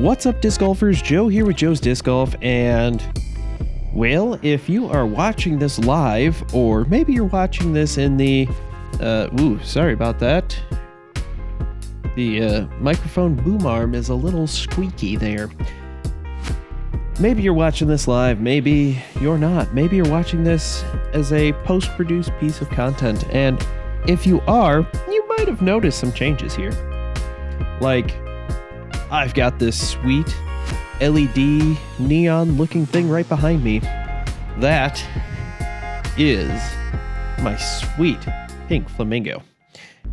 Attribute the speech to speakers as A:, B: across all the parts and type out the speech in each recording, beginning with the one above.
A: What's up, disc golfers? Joe here with Joe's Disc Golf, and well, if you are watching this live, or maybe you're watching this in the sorry about that. The microphone boom arm is a little squeaky there. Maybe you're watching this live, maybe you're not. Maybe you're watching this as a post-produced piece of content, and if you are, you might have noticed some changes here. Like, I've got this sweet LED neon-looking thing right behind me. That is my sweet pink flamingo.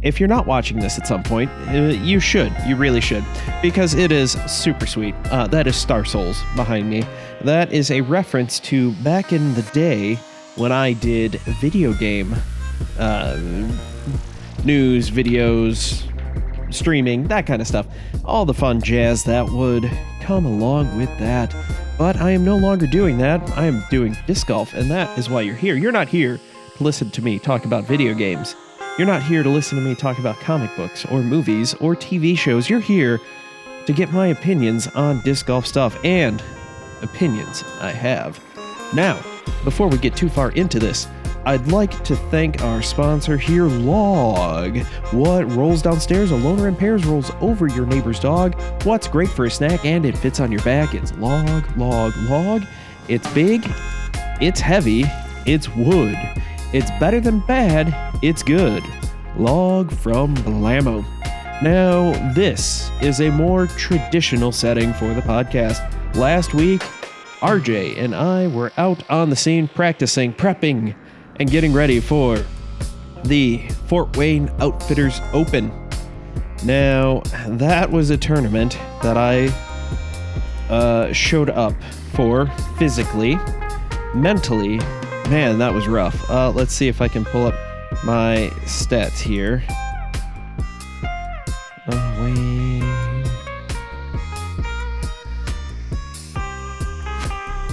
A: If you're not watching this at some point, you should. You really should. Because it is super sweet. That is Star Souls behind me. That is a reference to back in the day when I did video game news, videos, streaming, that kind of stuff. All the fun jazz that would come along with that. But I am no longer doing that. I am doing disc golf, and that is why you're here. You're not here to listen to me talk about video games. You're not here to listen to me talk about comic books or movies or TV shows. You're here to get my opinions on disc golf stuff, and opinions I have. Now, before we get too far into this, I'd like to thank our sponsor here, Log. What rolls downstairs a loner in pairs rolls over your neighbor's dog. What's great for a snack and it fits on your back? It's Log, Log, Log. It's big, it's heavy, it's wood. It's better than bad, it's good. Log from Blammo. Now, this is a more traditional setting for the podcast. Last week, RJ and I were out on the scene practicing, prepping, and getting ready for the Fort Wayne Outfitters Open. Now, that was a tournament that I showed up for physically, mentally. Man, that was rough. Let's see if I can pull up my stats here.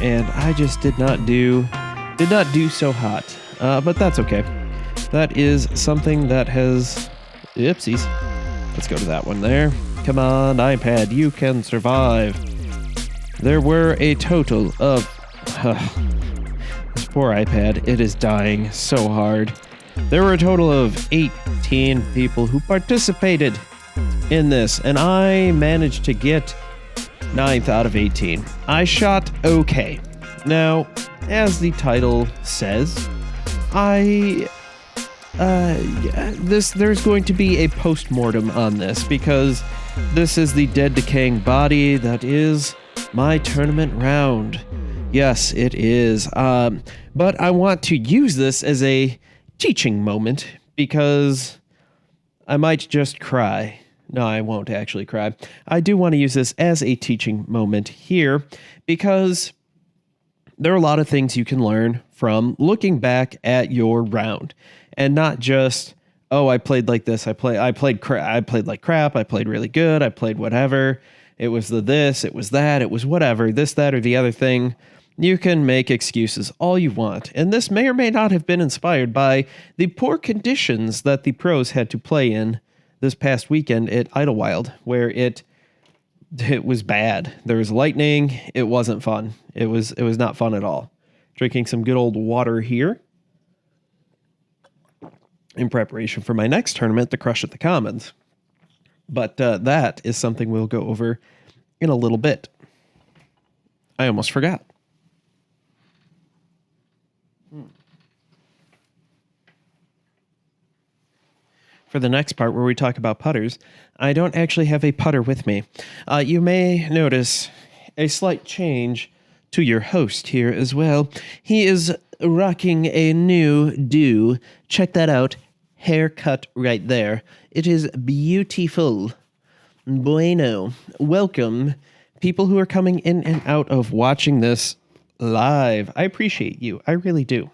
A: And I just did not do so hot. But that's okay. That is something that has... Oopsies. Let's go to that one there. Come on, iPad, you can survive. There were a total of... this poor iPad, it is dying so hard. There were a total of 18 people who participated in this, and I managed to get 9th out of 18. I shot okay. Now, as the title says, there's going to be a post-mortem on this, because this is the dead, decaying body that is my tournament round. Yes, it is. But I want to use this as a teaching moment, because I might just cry. No, I won't actually cry. I do want to use this as a teaching moment here, because there are a lot of things you can learn from looking back at your round, and not just, oh, I played like this. I played like crap. I played really good. I played whatever. It was this, it was that, it was whatever, this, that, or the other thing. You can make excuses all you want, and this may or may not have been inspired by the poor conditions that the pros had to play in this past weekend at Idlewild, where it was bad. There was lightning. It wasn't fun. It was not fun at all. Drinking some good old water here in preparation for my next tournament, the Crush at the Commons. But that is something we'll go over in a little bit. I almost forgot. For the next part where we talk about putters, I don't actually have a putter with me. You may notice a slight change to your host here as well. He is rocking a new do. Check that out. Haircut right there. It is beautiful. Bueno. Welcome, people who are coming in and out of watching this live. I appreciate you. I really do.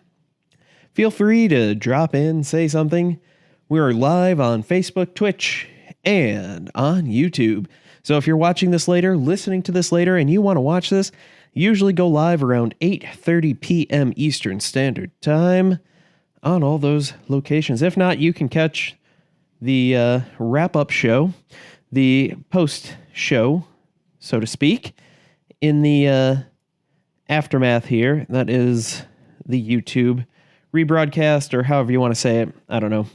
A: Feel free to drop in, say something. We're live on Facebook, Twitch, and on YouTube. So if you're watching this later, listening to this later, and you want to watch this, usually go live around 8:30 p.m. Eastern Standard Time on all those locations. If not, you can catch the wrap-up show, the post-show so to speak, in the aftermath here. That is the YouTube rebroadcast, or however you want to say it. I don't know.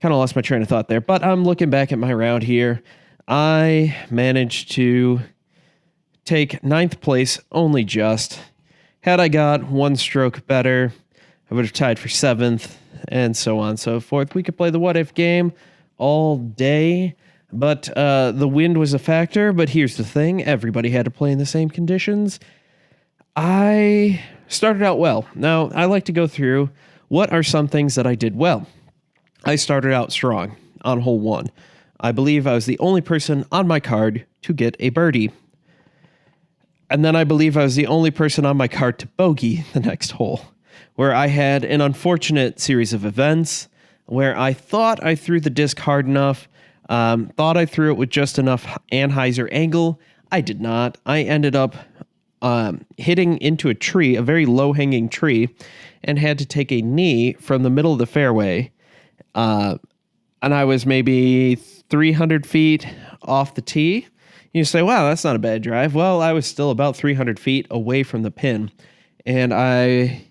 A: Kind of lost my train of thought there, but I'm looking back at my round here. I managed to take 9th place, only just. Had I got 1 stroke better, I would have tied for 7th, and so on and so forth. We could play the what if game all day, but the wind was a factor. But here's the thing, everybody had to play in the same conditions. I started out well. Now, I like to go through what are some things that I did well. I started out strong on hole 1. I believe I was the only person on my card to get a birdie. And then I believe I was the only person on my card to bogey the next hole, where I had an unfortunate series of events where I thought I threw the disc hard enough, thought I threw it with just enough anhyzer angle. I did not. I ended up hitting into a tree, a very low-hanging tree, and had to take a knee from the middle of the fairway. And I was maybe 300 feet off the tee. You say, wow, that's not a bad drive. Well, I was still about 300 feet away from the pin, and I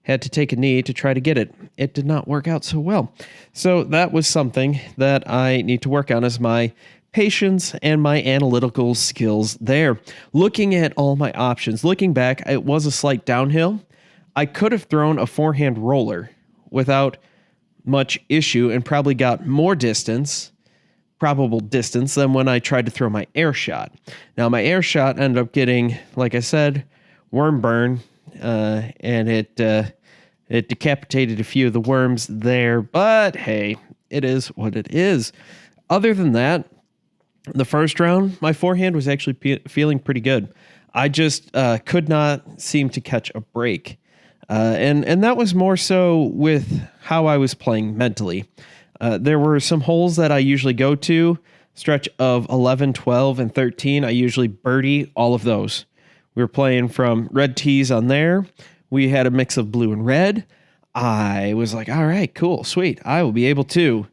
A: had to take a knee to try to get it. It did not work out so well. So that was something that I need to work on, is my patience and my analytical skills there. Looking at all my options, looking back, it was a slight downhill. I could have thrown a forehand roller without much issue and probably got more probable distance than when I tried to throw my air shot. Now, my air shot ended up getting, like I said, worm burn, and it decapitated a few of the worms there, but hey, it is what it is. Other than that, the first round, my forehand was actually feeling pretty good. I just could not seem to catch a break. And that was more so with how I was playing mentally. There were some holes that I usually go to, stretch of 11, 12, and 13. I usually birdie all of those. We were playing from red tees on there. We had a mix of blue and red. I was like, all right, cool, sweet. I will be able to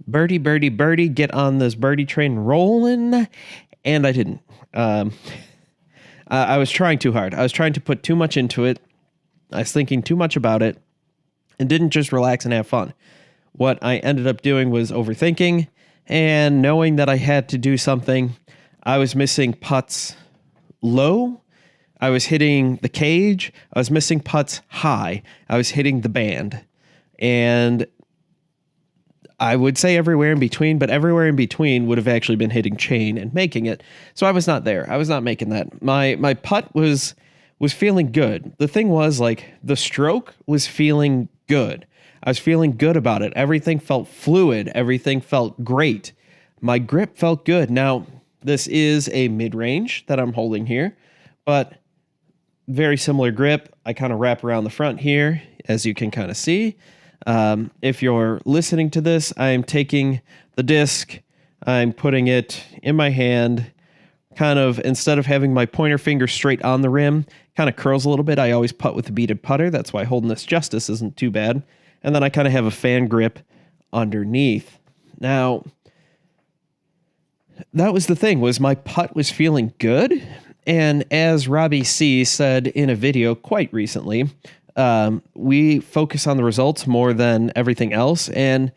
A: birdie, birdie, birdie, get on this birdie train rolling. And I didn't. I was trying too hard. I was trying to put too much into it. I was thinking too much about it and didn't just relax and have fun. What I ended up doing was overthinking, and knowing that I had to do something, I was missing putts low. I was hitting the cage. I was missing putts high. I was hitting the band. And I would say everywhere in between, but everywhere in between would have actually been hitting chain and making it. So I was not there. I was not making that. My putt was feeling good. The thing was, like, the stroke was feeling good. I was feeling good about it. Everything felt fluid. Everything felt great. My grip felt good. Now, this is a mid-range that I'm holding here, but very similar grip. I kind of wrap around the front here, as you can kind of see. If you're listening to this, I'm taking the disc, I'm putting it in my hand, kind of, instead of having my pointer finger straight on the rim, kind of curls a little bit. I always putt with a beaded putter. That's why holding this Justice isn't too bad. And then I kind of have a fan grip underneath. Now, that was the thing, was my putt was feeling good. And as Robbie C said in a video quite recently, we focus on the results more than everything else. And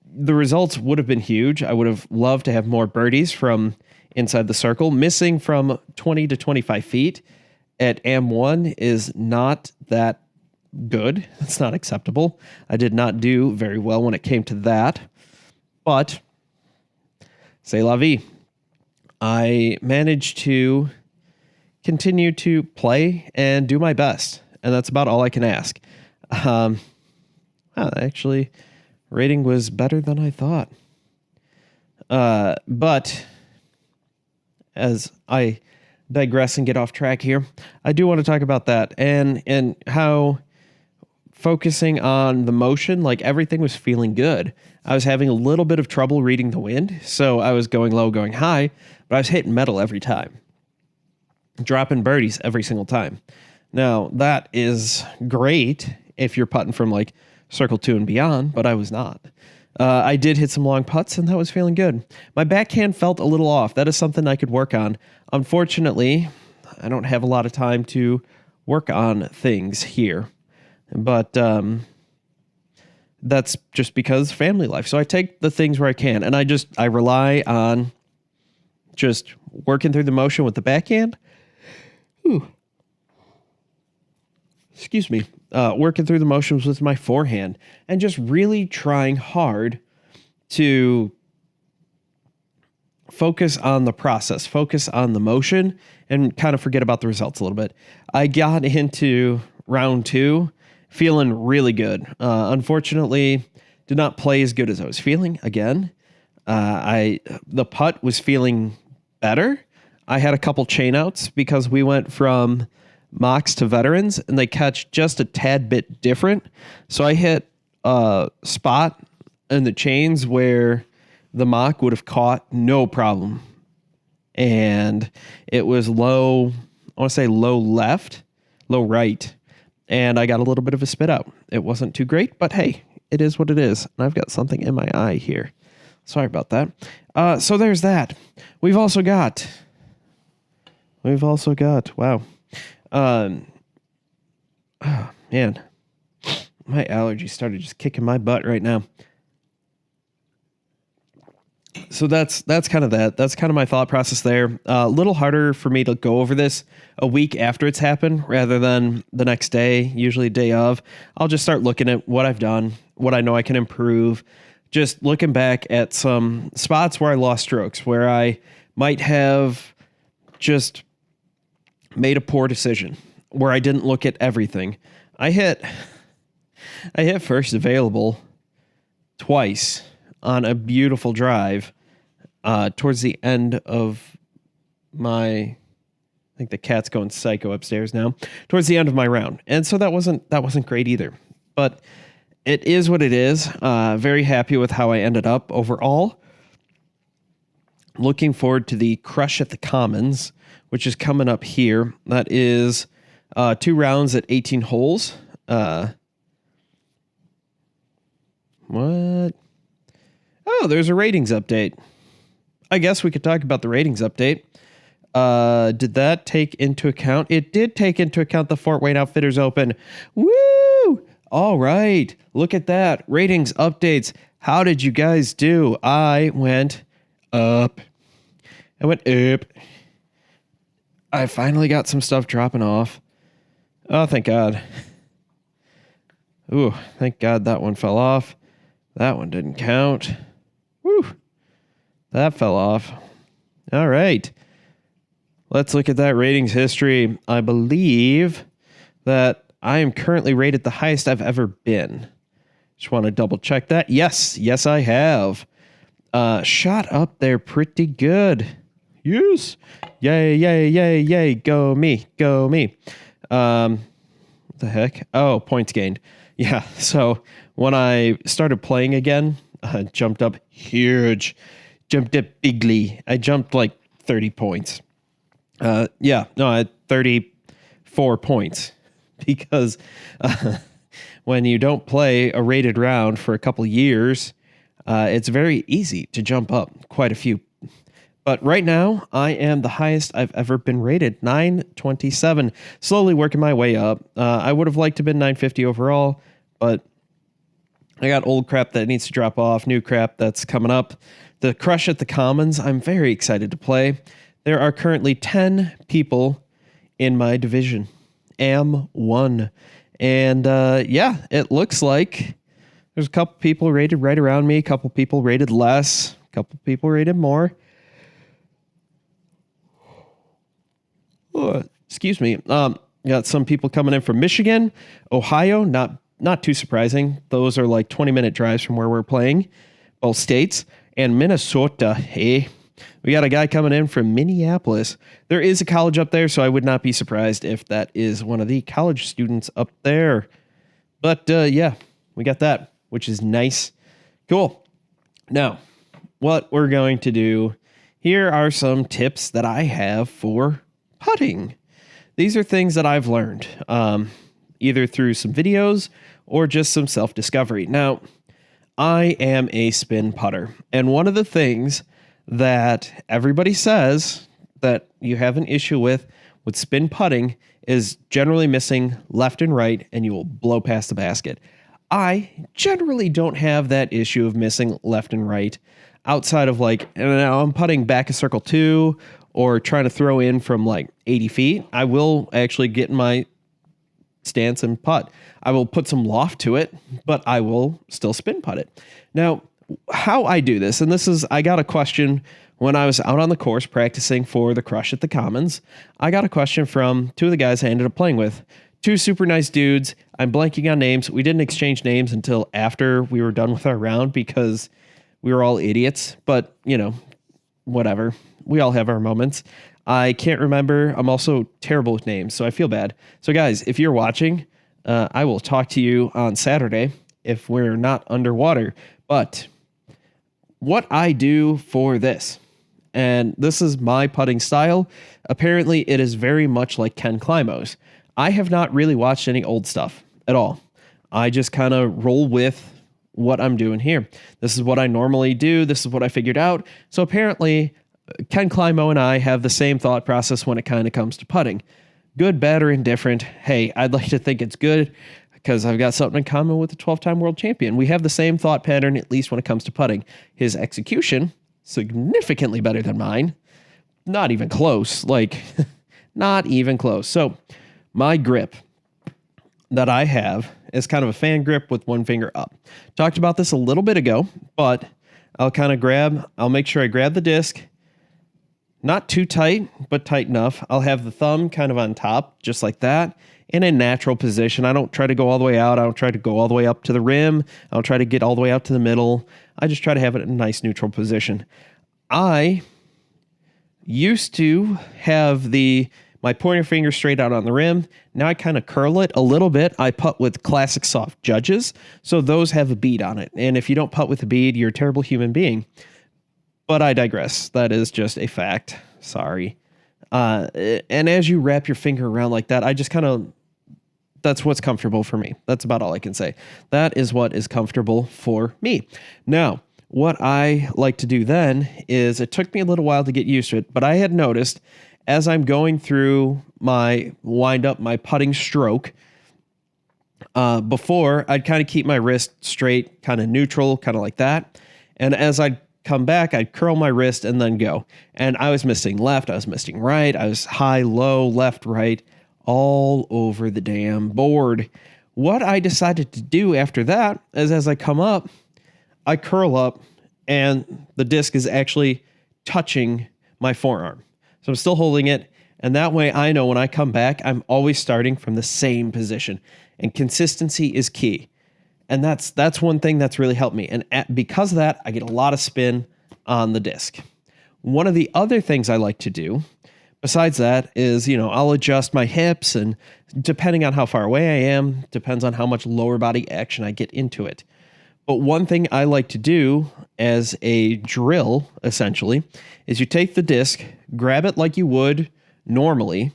A: the results would have been huge. I would have loved to have more birdies from inside the circle. Missing from 20 to 25 feet at AM1 is not that good. It's not acceptable. I did not do very well when it came to that. But, c'est la vie. I managed to continue to play and do my best. And that's about all I can ask. Actually, rating was better than I thought. But as I digress and get off track here, I do want to talk about that and how focusing on the motion, like, everything was feeling good. I was having a little bit of trouble reading the wind, so I was going low, going high, but I was hitting metal every time, dropping birdies every single time. Now, that is great if you're putting from, like, circle 2 and beyond, but I was not. I did hit some long putts, and that was feeling good. My backhand felt a little off. That is something I could work on. Unfortunately, I don't have a lot of time to work on things here. But that's just because family life. So I take the things where I can, and I rely on just working through the motion with the backhand. Ooh. Excuse me. Working through the motions with my forehand, and just really trying hard to focus on the process, focus on the motion, and kind of forget about the results a little bit. I got into round 2 feeling really good. Unfortunately, did not play as good as I was feeling again. The putt was feeling better. I had a couple chain outs because we went from mocks to veterans, and they catch just a tad bit different. So I hit a spot in the chains where the mock would have caught no problem. And it was low, I want to say low left, low right. And I got a little bit of a spit out. It wasn't too great, but hey, it is what it is. And I've got something in my eye here. Sorry about that. So there's that. We've also got, wow. Oh, man, my allergies started just kicking my butt right now. So that's kind of that. That's kind of my thought process there. A little harder for me to go over this a week after it's happened rather than the next day, usually day of. I'll just start looking at what I've done, what I know I can improve, just looking back at some spots where I lost strokes, where I might have just made a poor decision, where I didn't look at everything. I hit first available twice on a beautiful drive towards the end of my, I think the cat's going psycho upstairs now, towards the end of my round. And so that wasn't great either, but it is what it is. Very happy with how I ended up overall. Looking forward to the Crush at the Commons, which is coming up here. That is 2 rounds at 18 holes. What? Oh, there's a ratings update. I guess we could talk about the ratings update. Did that take into account? It did take into account the Fort Wayne Outfitters Open. Woo! All right. Look at that. Ratings updates. How did you guys do? I went up. I finally got some stuff dropping off. Oh, thank God. Ooh, thank God that one fell off. That one didn't count. Woo. That fell off. All right. Let's look at that ratings history. I believe that I am currently rated the highest I've ever been. Just want to double check that. Yes, I have. Shot up there pretty good. Yes. Yay. Go me. What the heck? Oh, points gained. Yeah, so when I started playing again, I jumped up huge. Jumped up bigly. I jumped like 30 points. I had 34 points. Because when you don't play a rated round for a couple years, it's very easy to jump up quite a few. But right now, I am the highest I've ever been rated, 927. Slowly working my way up. I would have liked to have been 950 overall, but I got old crap that needs to drop off, new crap that's coming up. The Crush at the Commons, I'm very excited to play. There are currently 10 people in my division. AM1. And it looks like there's a couple people rated right around me, a couple people rated less, a couple people rated more. Oh, excuse me. Got some people coming in from Michigan, Ohio, not too surprising. Those are like 20-minute drives from where we're playing, both states, and Minnesota. Hey, we got a guy coming in from Minneapolis. There is a college up there, so I would not be surprised if that is one of the college students up there. But we got that, which is nice. Cool. Now, what we're going to do, here are some tips that I have for putting. These are things that I've learned, either through some videos or just some self-discovery. Now, I am a spin putter. And one of the things that everybody says that you have an issue with spin putting is generally missing left and right, and you will blow past the basket. I generally don't have that issue of missing left and right outside of like, and now I'm putting back a circle 2 or trying to throw in from like 80 feet. I will actually get in my stance and putt. I will put some loft to it, but I will still spin putt it. Now, how I do this, and this is, I got a question when I was out on the course practicing for the Crush at the Commons. I got a question from two of the guys I ended up playing with. Two super nice dudes. I'm blanking on names. We didn't exchange names until after we were done with our round because we were all idiots, but you know, whatever. We all have our moments. I can't remember. I'm also terrible with names, so I feel bad. So guys, if you're watching, I will talk to you on Saturday if we're not underwater. But what I do for this, and this is my putting style, apparently it is very much like Ken Climo's. I have not really watched any old stuff at all. I just kind of roll with what I'm doing here. This is what I normally do. This is what I figured out. So apparently Ken Climo and I have the same thought process when it kind of comes to putting. Good, bad, or indifferent. Hey, I'd like to think it's good because I've got something in common with the 12-time world champion. We have the same thought pattern, at least when it comes to putting. His execution, significantly better than mine. Not even close. Like, not even close. So my grip that I have is kind of a fan grip with one finger up. Talked about this a little bit ago, but I'll make sure I grab the disc, not too tight, but tight enough. I'll have the thumb kind of on top, just like that, in a natural position. I don't try to go all the way out. I don't try to go all the way up to the rim. I don't try to get all the way out to the middle. I just try to have it in a nice neutral position. I used to have my pointer finger straight out on the rim. Now I kind of curl it a little bit. I putt with classic soft judges, so those have a bead on it. And if you don't putt with a bead, you're a terrible human being. But I digress. That is just a fact. Sorry. And as you wrap your finger around like that, that's what's comfortable for me. That's about all I can say. That is what is comfortable for me. Now, what I like to do then is, it took me a little while to get used to it, but I had noticed as I'm going through my putting stroke, before I'd kind of keep my wrist straight, kind of neutral, kind of like that. And as I'd come back, I'd curl my wrist and then go. And I was missing left, I was missing right, I was high, low, left, right, all over the damn board. What I decided to do after that is, as I come up, I curl up and the disc is actually touching my forearm. So I'm still holding it, and that way I know when I come back, I'm always starting from the same position. And consistency is key. And that's one thing that's really helped me. And because of that, I get a lot of spin on the disc. One of the other things I like to do, besides that, is, I'll adjust my hips, and depending on how far away I am, depends on how much lower body action I get into it. But one thing I like to do as a drill, essentially, is you take the disc, grab it like you would normally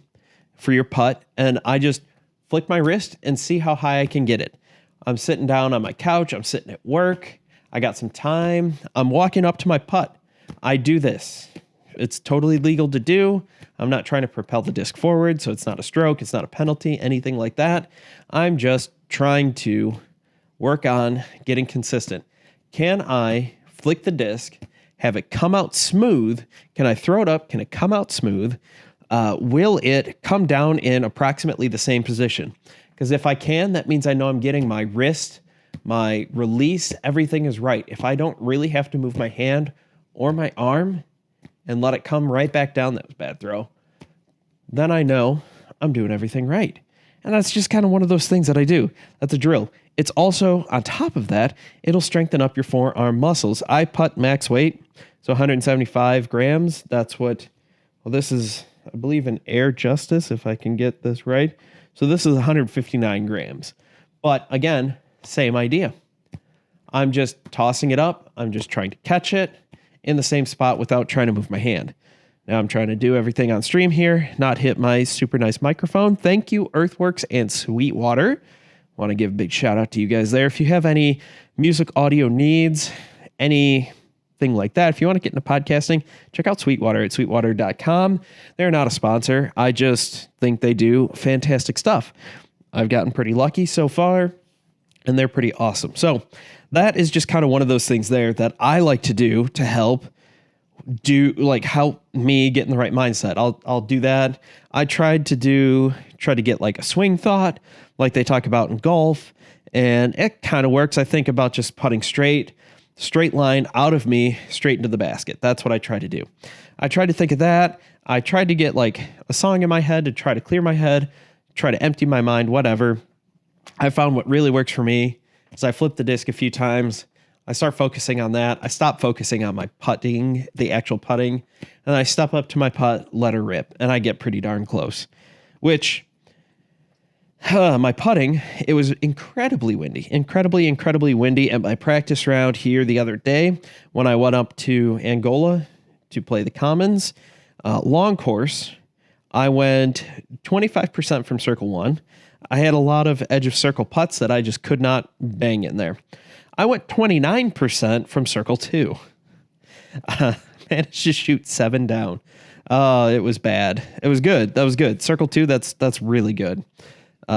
A: for your putt, and I just flick my wrist and see how high I can get it. I'm sitting down on my couch. I'm sitting at work. I got some time. I'm walking up to my putt. I do this. It's totally legal to do. I'm not trying to propel the disc forward, so it's not a stroke. It's not a penalty, anything like that. I'm just trying to work on getting consistent. Can I flick the disc, have it come out smooth? Can I throw it up? Can it come out smooth? Will it come down in approximately the same position? Because if I can, that means I know I'm getting my wrist, my release, everything is right. If I don't really have to move my hand or my arm and let it come right back down, that was a bad throw, then I know I'm doing everything right. And that's just kind of one of those things that I do. That's a drill. It's also, on top of that, it'll strengthen up your forearm muscles. I putt max weight, so 175 grams. That's this is, I believe, an Air Justice, if I can get this right. So this is 159 grams. But again, same idea. I'm just tossing it up. I'm just trying to catch it in the same spot without trying to move my hand. Now I'm trying to do everything on stream here, not hit my super nice microphone. Thank you, Earthworks and Sweetwater. Want to give a big shout out to you guys there. If you have any music audio needs, anything like that, if you want to get into podcasting, check out Sweetwater at sweetwater.com. They're not a sponsor. I just think they do fantastic stuff. I've gotten pretty lucky so far, and they're pretty awesome. So that is just kind of one of those things there that I like to do to help me get in the right mindset. I'll do that. I try to get like a swing thought, like they talk about in golf, and it kind of works. I think about just putting straight line out of me, straight into the basket. That's what I try to do. I try to think of that. I tried to get like a song in my head to try to clear my head, try to empty my mind, whatever. I found what really works for me is I flip the disc a few times. I start focusing on that. I stop focusing on my putting, the actual putting, and I step up to my putt, let her rip, and I get pretty darn close. Which, my putting, it was incredibly windy at my practice round here the other day when I went up to Angola to play the Commons. Long course, I went 25% from circle one. I had a lot of edge of circle putts that I just could not bang in there. I went 29% from circle two. Managed to shoot 7 down. It was bad. It was good. That was good. Circle two, that's really good.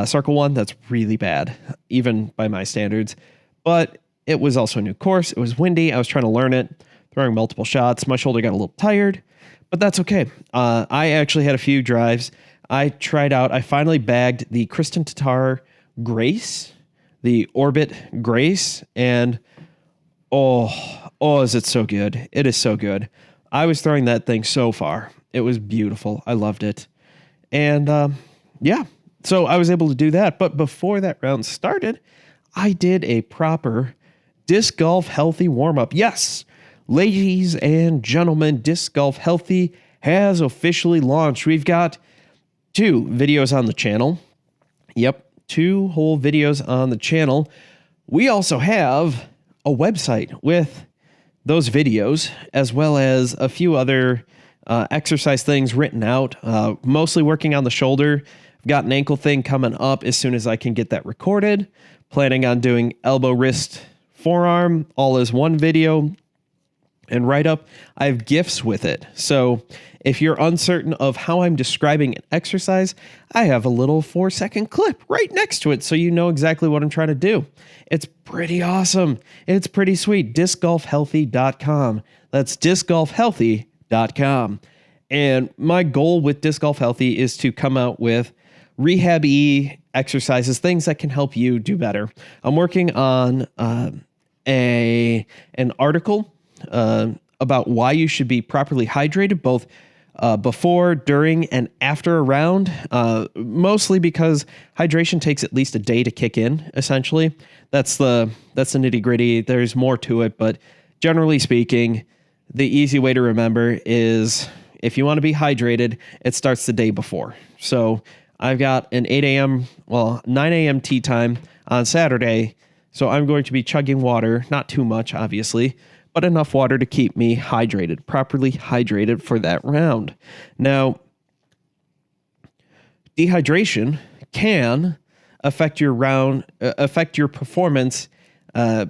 A: Circle one, that's really bad, even by my standards. But it was also a new course. It was windy. I was trying to learn it, throwing multiple shots. My shoulder got a little tired, but that's okay. I actually had a few drives. I finally bagged the Kristen Tatar Grace, the Orbit Grace, and is it so good? It is so good. I was throwing that thing so far. It was beautiful. I loved it. And so I was able to do that. But before that round started, I did a proper Disc Golf Healthy warm-up. Yes, ladies and gentlemen, Disc Golf Healthy has officially launched. We've got 2 videos on the channel. Yep, 2 whole videos on the channel. We also have a website with those videos, as well as a few other exercise things written out, mostly working on the shoulder. I've got an ankle thing coming up as soon as I can get that recorded. Planning on doing elbow, wrist, forearm, all as one video and write-up. I have GIFs with it. So if you're uncertain of how I'm describing an exercise, I have a little 4-second clip right next to it so you know exactly what I'm trying to do. It's pretty awesome. It's pretty sweet. DiscGolfHealthy.com. That's DiscGolfHealthy.com. And my goal with Disc Golf Healthy is to come out with rehab-y exercises, things that can help you do better. I'm working on an article about why you should be properly hydrated, both before, during, and after a round, mostly because hydration takes at least a day to kick in, essentially. That's the nitty-gritty. There's more to it, but generally speaking, the easy way to remember is if you want to be hydrated, it starts the day before. So I've got an 9 a.m. tea time on Saturday, so I'm going to be chugging water, not too much, obviously, but enough water to keep me hydrated, properly hydrated for that round. Now, dehydration can affect your performance,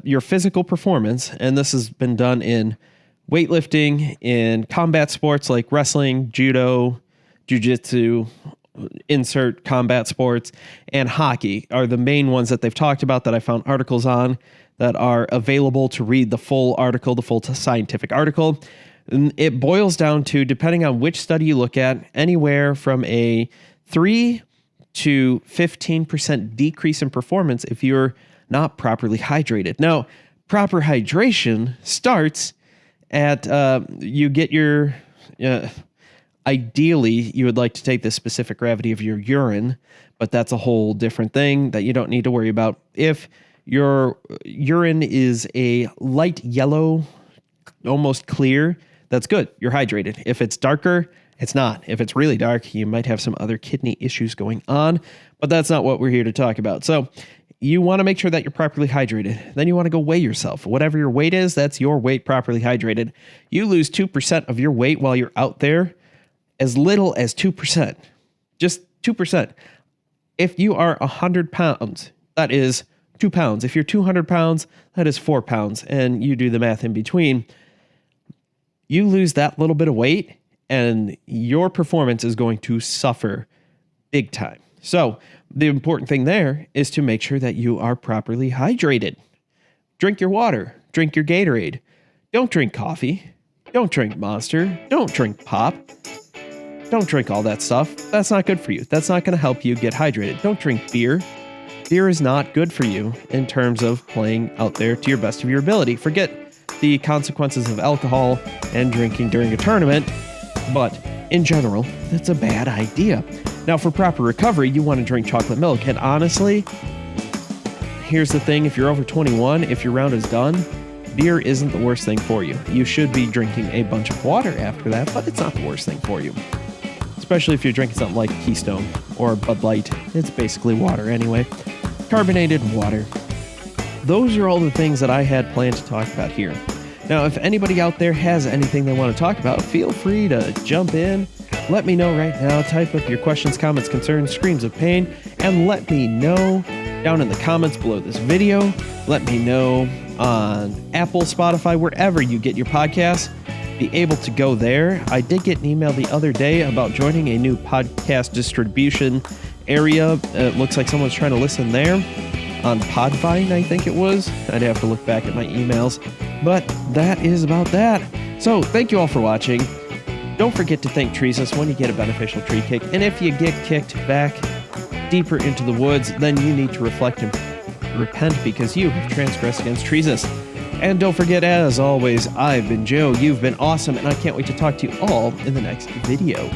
A: your physical performance, and this has been done in weightlifting, in combat sports like wrestling, judo, jiu-jitsu, insert combat sports, and hockey are the main ones that they've talked about that I found articles on that are available to read the full article, the full scientific article. And it boils down to, depending on which study you look at, anywhere from a 3 to 15% decrease in performance if you're not properly hydrated. Now, proper hydration starts at you get your ideally, you would like to take the specific gravity of your urine, but that's a whole different thing that you don't need to worry about. If your urine is a light yellow, almost clear, that's good. You're hydrated. If it's darker, it's not. If it's really dark, you might have some other kidney issues going on, but that's not what we're here to talk about. So you want to make sure that you're properly hydrated. Then you want to go weigh yourself. Whatever your weight is, that's your weight properly hydrated. You lose 2% of your weight while you're out there, as little as 2%, just 2%. If you are 100 pounds, that is 2 pounds. If you're 200 pounds, that is 4 pounds. And you do the math in between. You lose that little bit of weight and your performance is going to suffer big time. So the important thing there is to make sure that you are properly hydrated. Drink your water, drink your Gatorade. Don't drink coffee. Don't drink Monster. Don't drink pop. Don't drink all that stuff. That's not good for you. That's not going to help you get hydrated. Don't drink beer. Beer is not good for you in terms of playing out there to your best of your ability. Forget the consequences of alcohol and drinking during a tournament, but in general, that's a bad idea. Now, for proper recovery, you want to drink chocolate milk. And honestly, here's the thing. If you're over 21, if your round is done, beer isn't the worst thing for you. You should be drinking a bunch of water after that, but it's not the worst thing for you. Especially if you're drinking something like Keystone or Bud Light. It's basically water anyway. Carbonated water. Those are all the things that I had planned to talk about here. Now, if anybody out there has anything they want to talk about, feel free to jump in. Let me know right now. Type up your questions, comments, concerns, screams of pain, and let me know down in the comments below this video. Let me know on Apple, Spotify, wherever you get your podcasts. Be able to go there. I did get an email the other day about joining a new podcast distribution area. It looks like someone's trying to listen there on Podvine, I think it was. I'd have to look back at my emails. But that is about that. So thank you all for watching. Don't forget to thank Treesus when you get a beneficial tree kick. And if you get kicked back deeper into the woods, then you need to reflect and repent because you have transgressed against Treesus. And don't forget, as always, I've been Joe, you've been awesome, and I can't wait to talk to you all in the next video.